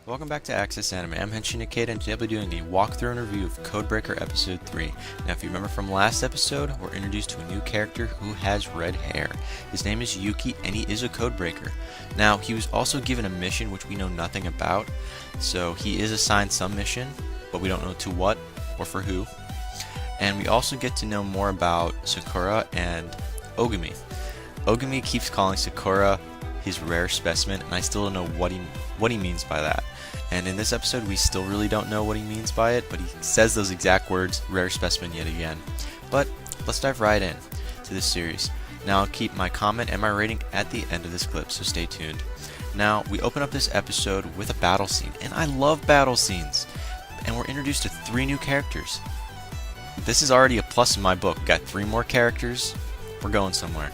Welcome back to Access Anime. I'm Henshin Ikeda, and today I'll be doing the walkthrough and review of Codebreaker Episode 3. Now, if you remember from last episode, we're introduced to a new character who has red hair. His name is Yuki, and he is a Codebreaker. Now, he was also given a mission which we know nothing about, so he is assigned some mission, but we don't know to what or for who. And we also get to know more about Sakura and Ogumi. Ogumi keeps calling Sakura his rare specimen, and I still don't know what he means by that. And in this episode, we still really don't know what he means by it, but he says those exact words, rare specimen, yet again. But let's dive right in to this series. Now, I'll keep my comment and my rating at the end of this clip, so stay tuned. Now, we open up this episode with a battle scene, and I love battle scenes. And we're introduced to 3 new characters. This is already a plus in my book. Got 3 more characters. We're going somewhere.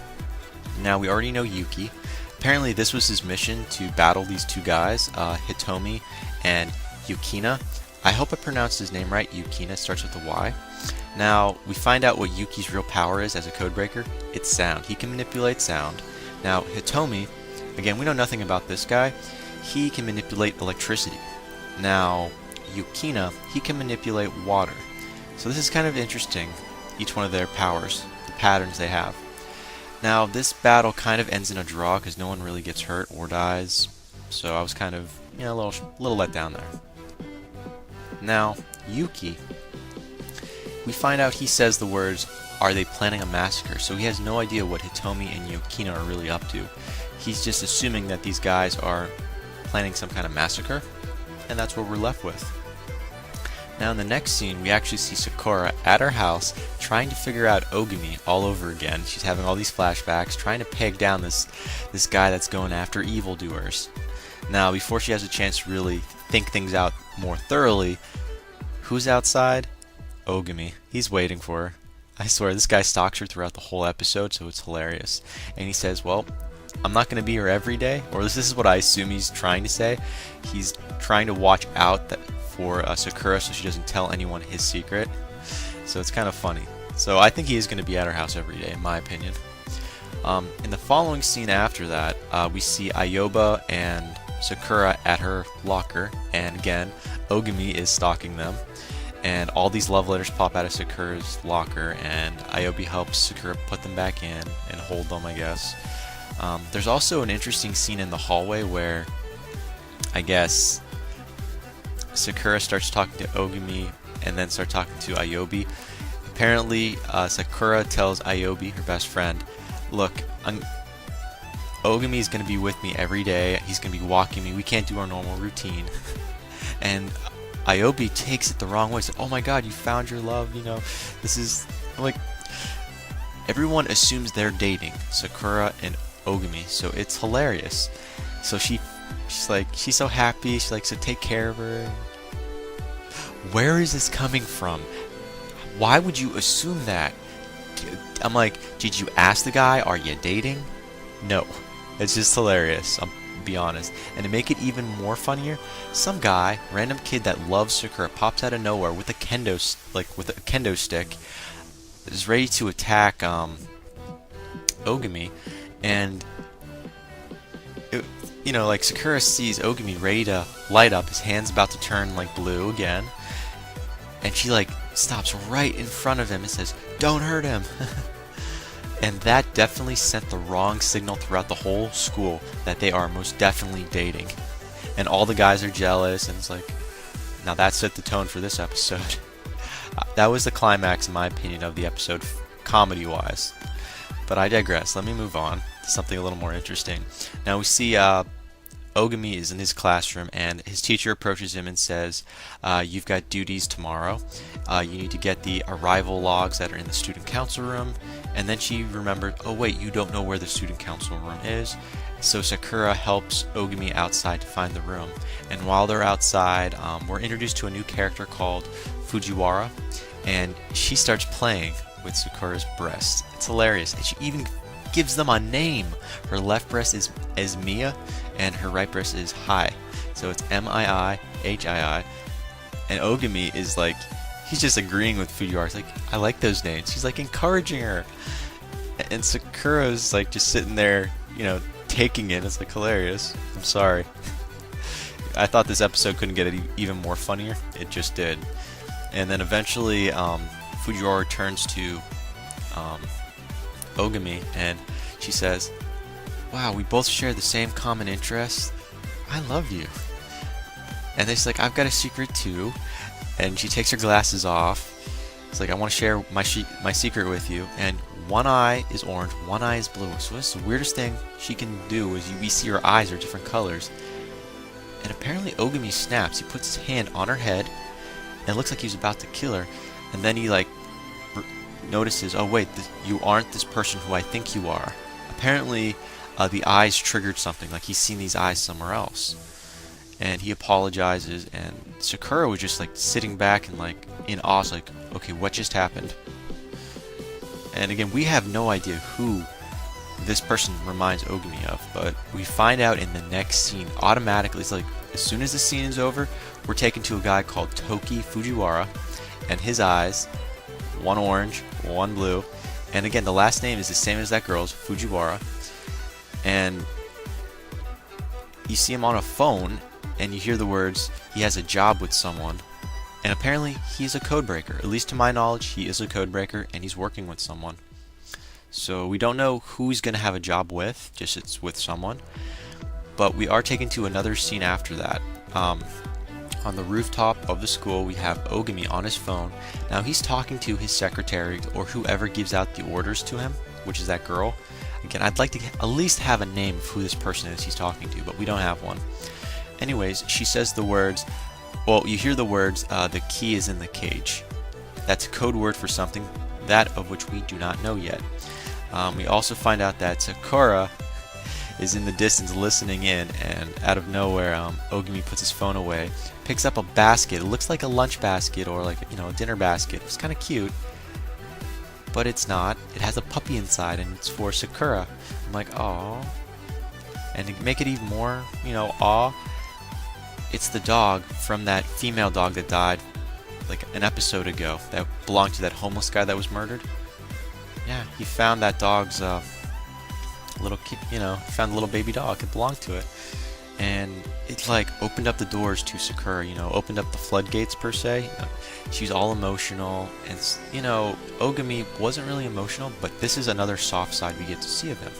Now, we already know Yuki. Apparently this was his mission, to battle these 2 guys, Hitomi and Yukina. I hope I pronounced his name right. Yukina starts with a Y. Now, we find out what Yuki's real power is as a codebreaker. It's sound. He can manipulate sound. Now, Hitomi, again, we know nothing about this guy. He can manipulate electricity. Now, Yukina, he can manipulate water. So this is kind of interesting, each one of their powers, the patterns they have. Now, this battle kind of ends in a draw because no one really gets hurt or dies, so I was kind of, a little let down there. Now, Yuki, we find out he says the words, "Are they planning a massacre?" So he has no idea what Hitomi and Yukina are really up to. He's just assuming that these guys are planning some kind of massacre, and that's what we're left with. Now in the next scene, we actually see Sakura at her house trying to figure out Ogumi all over again. She's having all these flashbacks, trying to peg down this guy that's going after evildoers. Now, before she has a chance to really think things out more thoroughly, who's outside? Ogumi. He's waiting for her. I swear, this guy stalks her throughout the whole episode, so it's hilarious. And he says, well, I'm not going to be here every day, or this is what I assume he's trying to say. He's trying to watch out for Sakura so she doesn't tell anyone his secret. So it's kind of funny. So I think he is going to be at her house every day, in my opinion. In the following scene after that, we see Ayoba and Sakura at her locker, and again, Ogumi is stalking them. And all these love letters pop out of Sakura's locker, and Ayobi helps Sakura put them back in and hold them, I guess. There's also an interesting scene in the hallway where, I guess, Sakura starts talking to Ogumi and then starts talking to Ayobi. Apparently, Sakura tells Ayobi, her best friend, look, Ogumi is going to be with me every day. He's going to be walking me. We can't do our normal routine. And Ayobi takes it the wrong way. Says, oh my god, you found your love, This is, like, everyone assumes they're dating, Sakura and Ogumi, so it's hilarious. So she's so happy. She's like, so take care of her. Where is this coming from? Why would you assume that? I'm like, did you ask the guy, are you dating? No. It's just hilarious, I'll be honest. And to make it even more funnier, some guy, random kid that loves Sakura, pops out of nowhere with a kendo stick, is ready to attack Ogumi, and Sakura sees Ogumi ready to light up, his hand's about to turn like blue again, and she stops right in front of him and says, "Don't hurt him." And that definitely sent the wrong signal throughout the whole school that they are most definitely dating. And all the guys are jealous, and it's like, now that set the tone for this episode. That was the climax, in my opinion, of the episode, comedy-wise. But I digress. Let me move on to something a little more interesting. Now we see Ogumi is in his classroom, and his teacher approaches him and says, you've got duties tomorrow. You need to get the arrival logs that are in the student council room. And then she remembered, oh wait, you don't know where the student council room is. So Sakura helps Ogumi outside to find the room. And while they're outside, we're introduced to a new character called Fujiwara, and she starts playing with Sakura's breast. It's hilarious, and she even gives them a name. Her left breast is Mia, and her right breast is Hai. So it's Mii, and Ogumi is like, he's just agreeing with Fujiwara. He's like, I like those names. He's like encouraging her, and Sakura's like just sitting there, taking it. It's like hilarious. I'm sorry. I thought this episode couldn't get even more funnier. It just did. And then eventually, Fujiwara turns to Ogami, and she says, "Wow, we both share the same common interest. I love you." And then she's like, "I've got a secret too." And she takes her glasses off. It's like, "I want to share my secret with you." And one eye is orange, one eye is blue. So that's the weirdest thing she can do is we see her eyes are different colors. And apparently Ogami snaps. He puts his hand on her head, and it looks like he's about to kill her. And then he like notices, "Oh wait, you aren't this person who I think you are." Apparently, the eyes triggered something. Like he's seen these eyes somewhere else. And he apologizes, and Sakura was just like sitting back and like in awe, like, "Okay, what just happened?" And again, we have no idea who this person reminds Ogami of, but we find out in the next scene automatically. It's like as soon as the scene is over, we're taken to a guy called Toki Fujiwara, and his eyes, one orange, one blue, and again the last name is the same as that girl's, Fujiwara. And you see him on a phone, and you hear the words, he has a job with someone. And apparently he's a codebreaker. At least to my knowledge, he is a codebreaker, and he's working with someone. So we don't know who he's going to have a job with, just it's with someone. But we are taken to another scene after that. On the rooftop of the school, we have Ogami on his phone. Now he's talking to his secretary, or whoever gives out the orders to him, which is that girl. Again, I'd like to at least have a name of who this person is he's talking to, but we don't have one. Anyways, she says the words, well, you hear the words, "the key is in the cage." That's a code word for something, that of which we do not know yet. We also find out that Sakura is in the distance listening in, and out of nowhere, Ogami puts his phone away, picks up a basket. It looks like a lunch basket or like, a dinner basket. It's kind of cute, but it's not. It has a puppy inside, and it's for Sakura. I'm like, "Aw." And to make it even more, awe, it's the dog from that female dog that died like an episode ago that belonged to that homeless guy that was murdered. Yeah, he found that dog's little kid, found a little baby dog. It belonged to it. And it like opened up the doors to Sakura, opened up the floodgates per se. She's all emotional, and Ogami wasn't really emotional, but this is another soft side we get to see of him.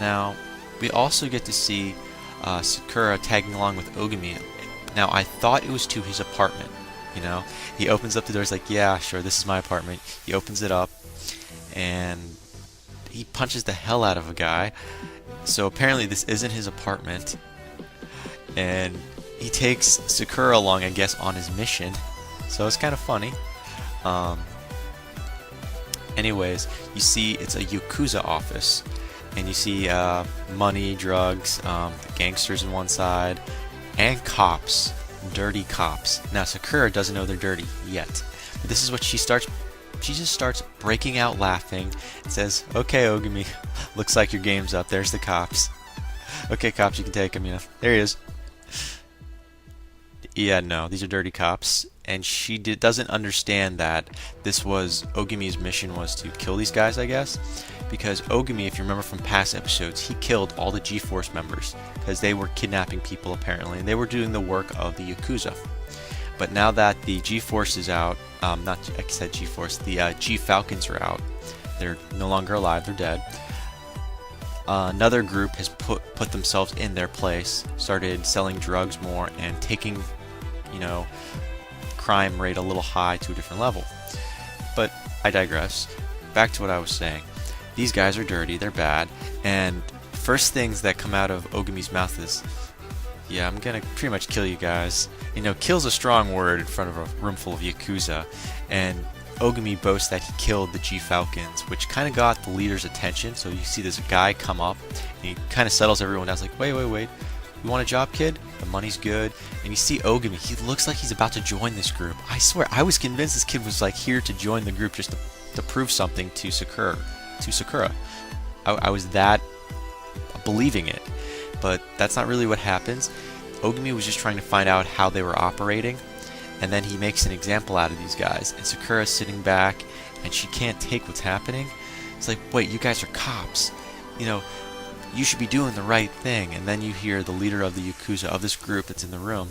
Now, we also get to see Sakura tagging along with Ogami. Now, I thought it was to his apartment, He opens up the door, he's like, "Yeah, sure, this is my apartment." He opens it up, and he punches the hell out of a guy. So apparently this isn't his apartment. And he takes Sakura along, I guess, on his mission. So it's kind of funny. Anyways, you see it's a Yakuza office. And you see money, drugs, gangsters on one side, and cops. Dirty cops. Now Sakura doesn't know they're dirty yet. But this is what she just starts breaking out laughing and says, "Okay, Ogami, looks like your game's up. There's the cops. Okay, cops, you can take him, There he is." Yeah, no, these are dirty cops. And she doesn't understand that this was Ogami's mission was to kill these guys, I guess. Because Ogami, if you remember from past episodes, he killed all the G-Force members because they were kidnapping people apparently, and they were doing the work of the Yakuza. But now that the G-Force is out, not I said G-Force, the G-Falcons are out. They're no longer alive, they're dead. Another group has put themselves in their place, started selling drugs more, and taking, crime rate a little high to a different level. But I digress. Back to what I was saying. These guys are dirty, they're bad, and first things that come out of Ogami's mouth is, "Yeah, I'm gonna pretty much kill you guys." Kill's a strong word in front of a room full of Yakuza, and Ogami boasts that he killed the G-Falcons, which kind of got the leader's attention. So you see this guy come up, and he kind of settles everyone down. It's like, wait, you want a job, kid? The money's good. And you see Ogami, he looks like he's about to join this group. I swear, I was convinced this kid was like here to join the group just to prove something to Sakura. I was that believing it, but that's not really what happens. Ogami was just trying to find out how they were operating, and then he makes an example out of these guys, and Sakura's sitting back, and she can't take what's happening. It's like, wait, you guys are cops. you should be doing the right thing. And then you hear the leader of the Yakuza of this group that's in the room.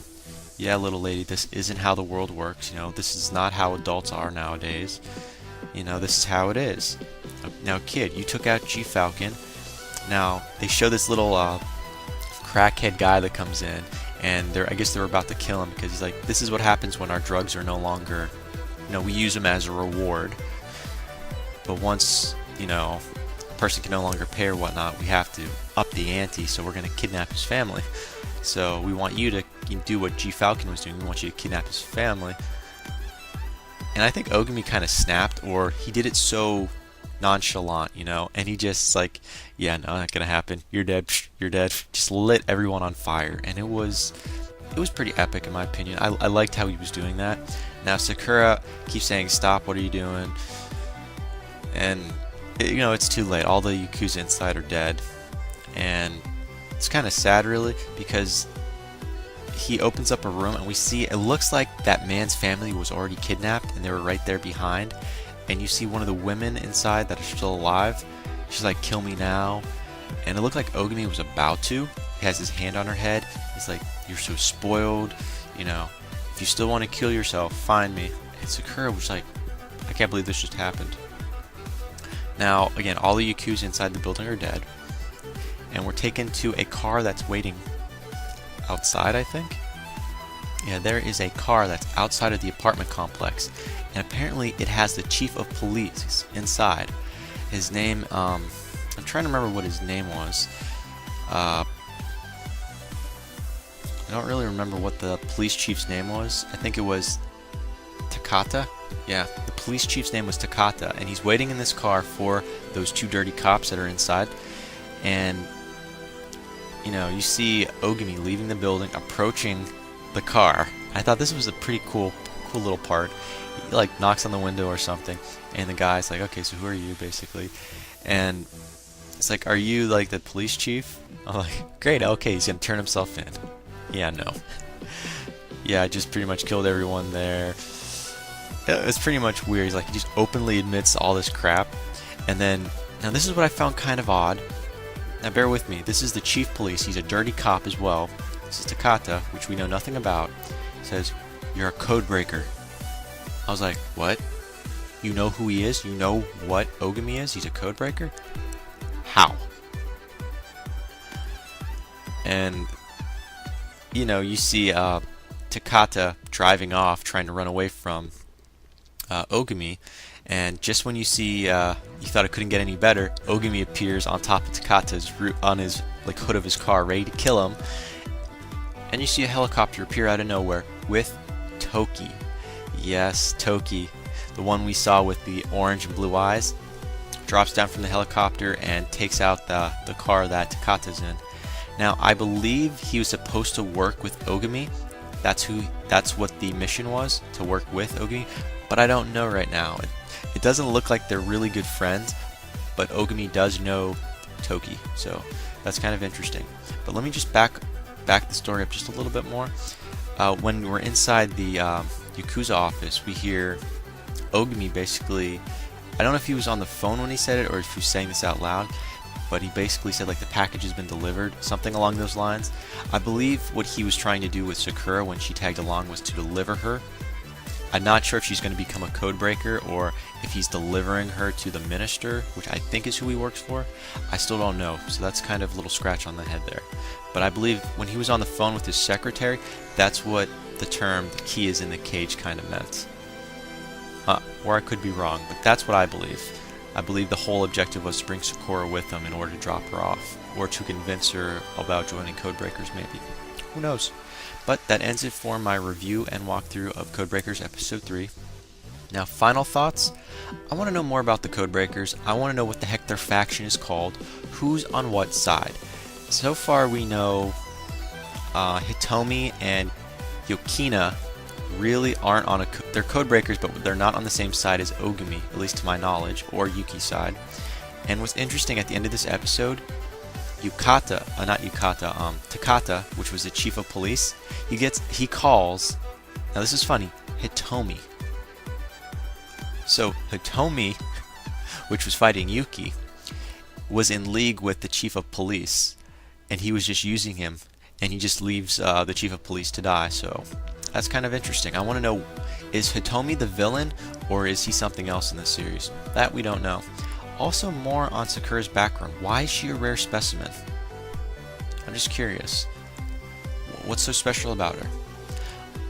Yeah, little lady, this isn't how the world works. This is not how adults are nowadays. This is how it is. Now, kid, you took out G Falcon. Now, they show this little crackhead guy that comes in, and I guess they're about to kill him because he's like, this is what happens when our drugs are no longer, we use them as a reward. But once, a person can no longer pay or whatnot, we have to up the ante, so we're going to kidnap his family. So we want you to do what G Falcon was doing. We want you to kidnap his family. And I think Ogami kind of snapped, or he did it so nonchalant, and he just like, yeah, no, not gonna happen. You're dead. You're dead. Just lit everyone on fire, and it was pretty epic in my opinion. I liked how he was doing that. Now Sakura keeps saying, "Stop! What are you doing?" And it's too late. All the Yakuza inside are dead, and it's kind of sad, really, because he opens up a room and we see it looks like that man's family was already kidnapped and they were right there behind. And you see one of the women inside that are still alive. She's like, "Kill me now." And it looked like Ogami was about to. He has his hand on her head. He's like, "You're so spoiled. If you still want to kill yourself, find me." And Sakura was like, "I can't believe this just happened." Now, again, all the Yakuza inside the building are dead. And we're taken to a car that's waiting outside, I think. Yeah, there is a car that's outside of the apartment complex, and apparently it has the chief of police inside. His name, I'm trying to remember what his name was. I don't really remember what the police chief's name was. I think it was Takata. Yeah, the police chief's name was Takata, and he's waiting in this car for those two dirty cops that are inside. And you see Ogami leaving the building, approaching the car. I thought this was a pretty cool little part. He like knocks on the window or something, and the guy's like, "Okay, so who are you?" basically. And it's like, "Are you like the police chief?" I'm like, "Great, okay, he's gonna turn himself in." Yeah, no. Yeah, I just pretty much killed everyone there. It's pretty much weird. He's like, he just openly admits all this crap. And then, now this is what I found kind of odd. Now bear with me, this is the chief police, he's a dirty cop as well. This is Takata, which we know nothing about. He says, "You're a code breaker." I was like, what? You know who he is? You know what Ogami is? He's a code breaker? How? And, you see Takata driving off, trying to run away from Ogami. And just when you see, you thought it couldn't get any better, Ogami appears on top of Takata's on his hood of his car, ready to kill him. And you see a helicopter appear out of nowhere with Toki. Yes, Toki, the one we saw with the orange and blue eyes, drops down from the helicopter and takes out the car that Takata's in. Now, I believe he was supposed to work with Ogami. That's what the mission was, to work with Ogami. But I don't know right now. It doesn't look like they're really good friends, but Ogami does know Toki, so that's kind of interesting. But let me just back the story up just a little bit more. When we're inside the Yakuza office, we hear Ogami basically, I don't know if he was on the phone when he said it or if he was saying this out loud, but he basically said like the package has been delivered, something along those lines. I believe what he was trying to do with Sakura when she tagged along was to deliver her. I'm not sure if she's going to become a code breaker or if he's delivering her to the minister, which I think is who he works for. I still don't know, so that's kind of a little scratch on the head there. But I believe when he was on the phone with his secretary, that's what the term "the key is in the cage" kind of meant. Or I could be wrong, but that's what I believe. I believe the whole objective was to bring Sakura with him in order to drop her off, or to convince her about joining Codebreakers maybe. Who knows? But that ends it for my review and walkthrough of Codebreakers Episode 3. Now, final thoughts. I want to know more about the Codebreakers. I want to know what the heck their faction is called, who's on what side. So far we know Hitomi and Yokina really aren't on they're Codebreakers, but they're not on the same side as Ogami, at least to my knowledge, or Yuki's side. And what's interesting, at the end of this episode, Takata, which was the chief of police, he calls, now this is funny, Hitomi. So Hitomi, which was fighting Yuki, was in league with the chief of police, and he was just using him, and he just leaves the chief of police to die. So that's kind of interesting. I want to know, is Hitomi the villain, or is he something else in this series? That we don't know. Also, more on Sakura's background. Why is she a rare specimen? I'm just curious. What's so special about her?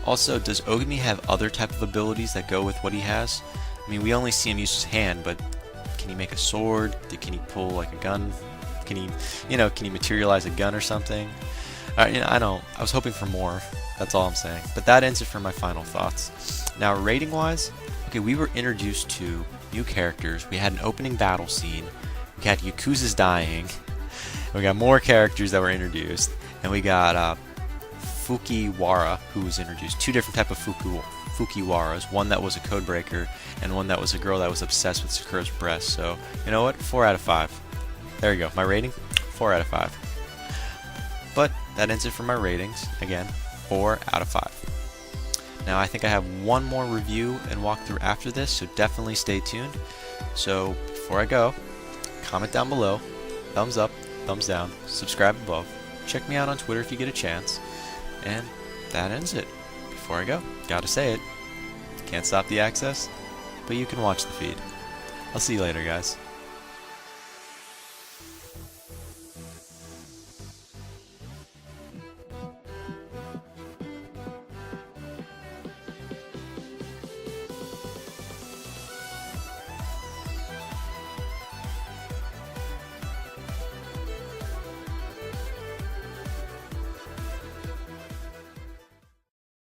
Also, does Ogami have other type of abilities that go with what he has? I mean, we only see him use his hand, but can he make a sword? Can he pull like a gun? Can he, can he materialize a gun or something? I was hoping for more. That's all I'm saying. But that ends it for my final thoughts. Now, rating-wise, okay, we were introduced to new characters. We had an opening battle scene. We had Yakuza's dying. We got more characters that were introduced, and we got Fukiwara, who was introduced. Two different type of Fukiwaras. One that was a codebreaker, and one that was a girl that was obsessed with Sakura's breast. So, you know what? 4 out of 5. There you go. My rating, 4 out of 5. But that ends it for my ratings. Again, 4 out of 5. Now, I think I have one more review and walkthrough after this, so definitely stay tuned. So, before I go, comment down below, thumbs up, thumbs down, subscribe above, check me out on Twitter if you get a chance, and that ends it. Before I go, gotta say it, can't stop the access, but you can watch the feed. I'll see you later, guys.